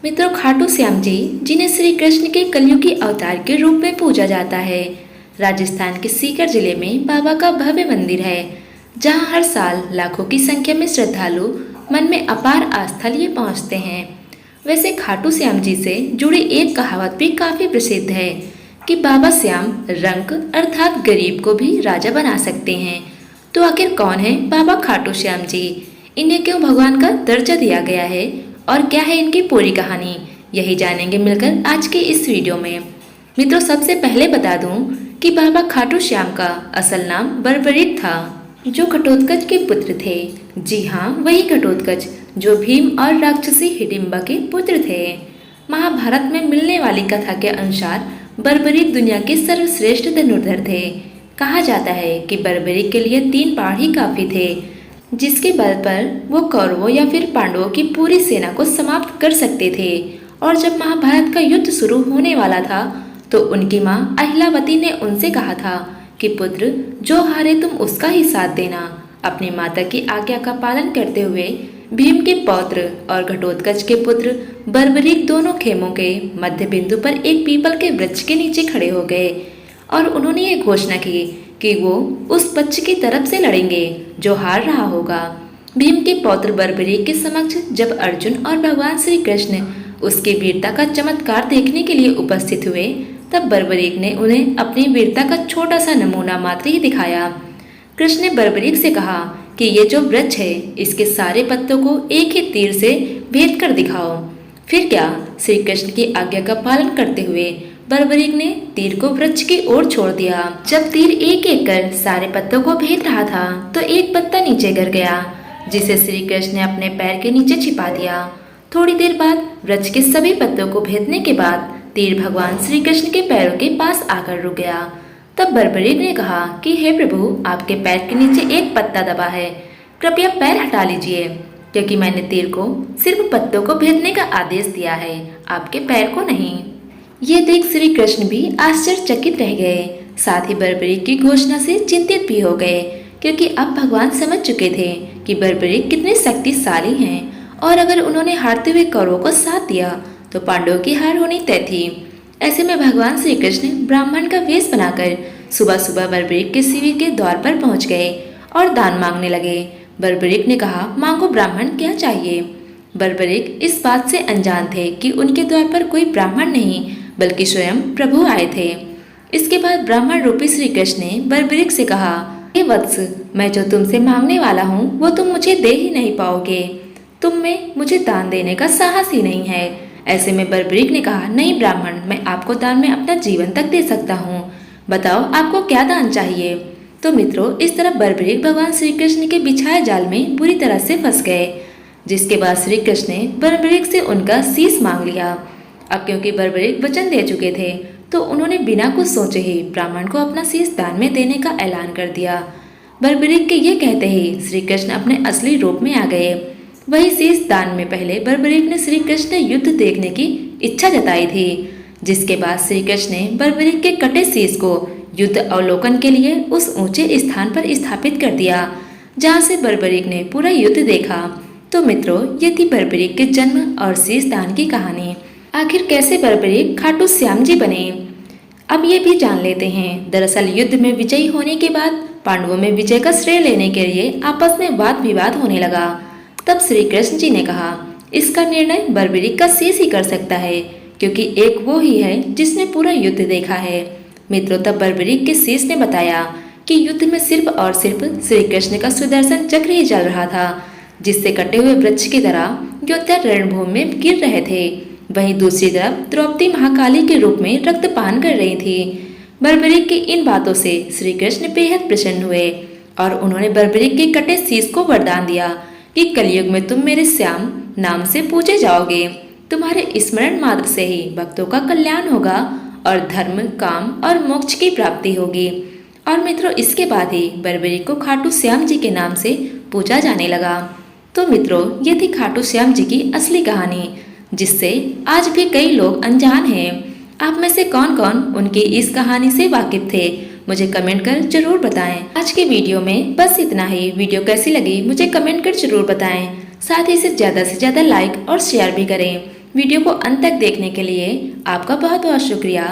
मित्रों, खाटू श्याम जी जिन्हें श्री कृष्ण के कलयुगी अवतार के रूप में पूजा जाता है, राजस्थान के सीकर जिले में बाबा का भव्य मंदिर है, जहां हर साल लाखों की संख्या में श्रद्धालु मन में अपार आस्था लिए पहुंचते हैं। वैसे खाटू श्याम जी से जुड़ी एक कहावत भी काफी प्रसिद्ध है कि बाबा श्याम रंक अर्थात गरीब को भी राजा बना सकते हैं। तो आखिर कौन है बाबा खाटू श्याम जी? इन्हें क्यों भगवान का दर्जा दिया गया है और क्या है इनकी पूरी कहानी, यही जानेंगे मिलकर आज के इस वीडियो में। मित्रों, सबसे पहले बता दूं कि बाबा खाटू श्याम का असल नाम बर्बरीक था, जो घटोत्कच के पुत्र थे। जी हाँ, वही घटोत्कच जो भीम और राक्षसी हिडिंबा के पुत्र थे। महाभारत में मिलने वाली कथा के अनुसार बर्बरीक दुनिया के सर्वश्रेष्ठ धनुर्धर थे। कहा जाता है कि बर्बरीक के लिए 3 बाण ही काफी थे, जिसके बल पर वो कौरवों या फिर पांडवों की पूरी सेना को समाप्त कर सकते थे। और जब महाभारत का युद्ध शुरू होने वाला था तो उनकी माँ अहिलावती ने उनसे कहा था कि पुत्र, जो हारे तुम उसका ही साथ देना। अपनी माता की आज्ञा का पालन करते हुए भीम के पौत्र और घटोत्कच के पुत्र बर्बरीक दोनों खेमों के मध्य बिंदु पर एक पीपल के वृक्ष के नीचे खड़े हो गए और उन्होंने ये घोषणा की कि वो उस पक्ष की तरफ से लड़ेंगे जो हार रहा होगा। भीम के पौत्र बर्बरीक के समक्ष जब अर्जुन और भगवान श्री कृष्ण उसकी वीरता का चमत्कार देखने के लिए उपस्थित हुए, तब बर्बरीक ने उन्हें अपनी वीरता का छोटा सा नमूना मात्र ही दिखाया। कृष्ण ने बर्बरीक से कहा कि ये जो वृक्ष है, इसके सारे पत्तों को एक ही तीर से भेद कर दिखाओ। फिर क्या, श्री कृष्ण की आज्ञा का पालन करते हुए बर्बरीक ने तीर को वृक्ष की ओर छोड़ दिया। जब तीर एक एक कर सारे पत्तों को भेद रहा था तो एक पत्ता नीचे गिर गया, जिसे श्री कृष्ण ने अपने पैर के नीचे छिपा दिया। थोड़ी देर बाद वृक्ष के सभी पत्तों को भेदने के बाद तीर भगवान श्री कृष्ण के पैरों के पास आकर रुक गया। तब बर्बरीक ने कहा कि हे प्रभु, आपके पैर के नीचे एक पत्ता दबा है, कृपया पैर हटा लीजिए, क्योंकि मैंने तीर को सिर्फ पत्तों को भेदने का आदेश दिया है, आपके पैर को नहीं। ये देख श्री कृष्ण भी आश्चर्यचकित रह गए, साथ ही बर्बरीक की घोषणा से चिंतित भी हो गए, क्योंकि अब भगवान समझ चुके थे कि बर्बरीक कितने शक्तिशाली हैं और अगर उन्होंने हारते हुए कौरवों को साथ दिया तो पांडवों की हार होनी तय थी। ऐसे में भगवान श्री कृष्ण ब्राह्मण का वेश बनाकर सुबह सुबह बर्बरीक के शिविर के द्वार पर पहुंच गए और दान मांगने लगे। बर्बरीक ने कहा, मांगो ब्राह्मण, क्या चाहिए? बर्बरीक इस बात से अनजान थे कि उनके द्वार पर कोई ब्राह्मण नहीं बल्कि स्वयं प्रभु आए थे। इसके बाद ब्राह्मण रूपी श्री कृष्ण ने बर्बरीक से कहा, हे वत्स, मैं जो तुमसे मांगने वाला हूँ वो तुम मुझे दे ही नहीं पाओगे। तुम में मुझे दान देने का साहस ही नहीं है। ऐसे में बर्बरीक ने कहा, नहीं ब्राह्मण, मैं आपको दान में अपना जीवन तक दे सकता हूँ, बताओ आपको क्या दान चाहिए। तो मित्रों, इस तरह बर्बरीक भगवान श्री कृष्ण के बिछाए जाल में बुरी तरह से फंस गए, जिसके बाद श्री कृष्ण ने बर्बरीक से उनका शीश मांग लिया। अब क्योंकि बर्बरीक वचन दे चुके थे तो उन्होंने बिना कुछ सोचे ही ब्राह्मण को अपना शीश दान में देने का ऐलान कर दिया। बर्बरीक के ये कहते ही श्री कृष्ण अपने असली रूप में आ गए। वही शीश दान में पहले बर्बरीक ने श्री कृष्ण ने युद्ध देखने की इच्छा जताई थी, जिसके बाद श्री कृष्ण ने बर्बरीक के कटे शीश को युद्ध अवलोकन के लिए उस ऊंचे स्थान पर स्थापित कर दिया जहाँ से बर्बरीक ने पूरा युद्ध देखा। तो मित्रों, ये थी बर्बरीक के जन्म और शीश दान की कहानी। आखिर कैसे बर्बरीक खाटू श्याम जी बने, अब ये भी जान लेते हैं। दरअसल युद्ध में विजयी होने के बाद पांडवों में विजय का श्रेय लेने के लिए आपस में वाद विवाद होने लगा। तब श्री कृष्ण जी ने कहा, इसका निर्णय बर्बरीक का शीश ही कर सकता है, क्योंकि एक वो ही है जिसने पूरा युद्ध देखा है। मित्रों, तब बर्बरीक के शीश ने बताया कि युद्ध में सिर्फ और सिर्फ श्री कृष्ण का सुदर्शन चक्र ही चल रहा था, जिससे कटे हुए वृक्ष की तरह योद्धा रणभूमि में गिर रहे थे। वहीं दूसरी तरफ द्रौपदी महाकाली के रूप में रक्तपान कर रही थी। बर्बरीक की इन बातों से श्री कृष्ण बेहद प्रसन्न हुए और उन्होंने बर्बरीक के कटे शीश को वरदान दिया कि कलयुग में तुम मेरे श्याम नाम से पूजे जाओगे। तुम्हारे स्मरण मात्र से ही भक्तों का कल्याण होगा और धर्म, काम और मोक्ष की प्राप्ति होगी। और मित्रों, इसके बाद ही बर्बरीक को खाटू श्याम जी के नाम से पूजा जाने लगा। तो मित्रों, ये थी खाटू श्याम जी की असली कहानी, जिससे आज भी कई लोग अनजान हैं। आप में से कौन कौन उनकी इस कहानी से वाकिफ थे, मुझे कमेंट कर जरूर बताएं। आज के वीडियो में बस इतना ही। वीडियो कैसी लगी मुझे कमेंट कर जरूर बताएं। साथ ही इसे ज्यादा से ज्यादा लाइक और शेयर भी करें। वीडियो को अंत तक देखने के लिए आपका बहुत बहुत शुक्रिया।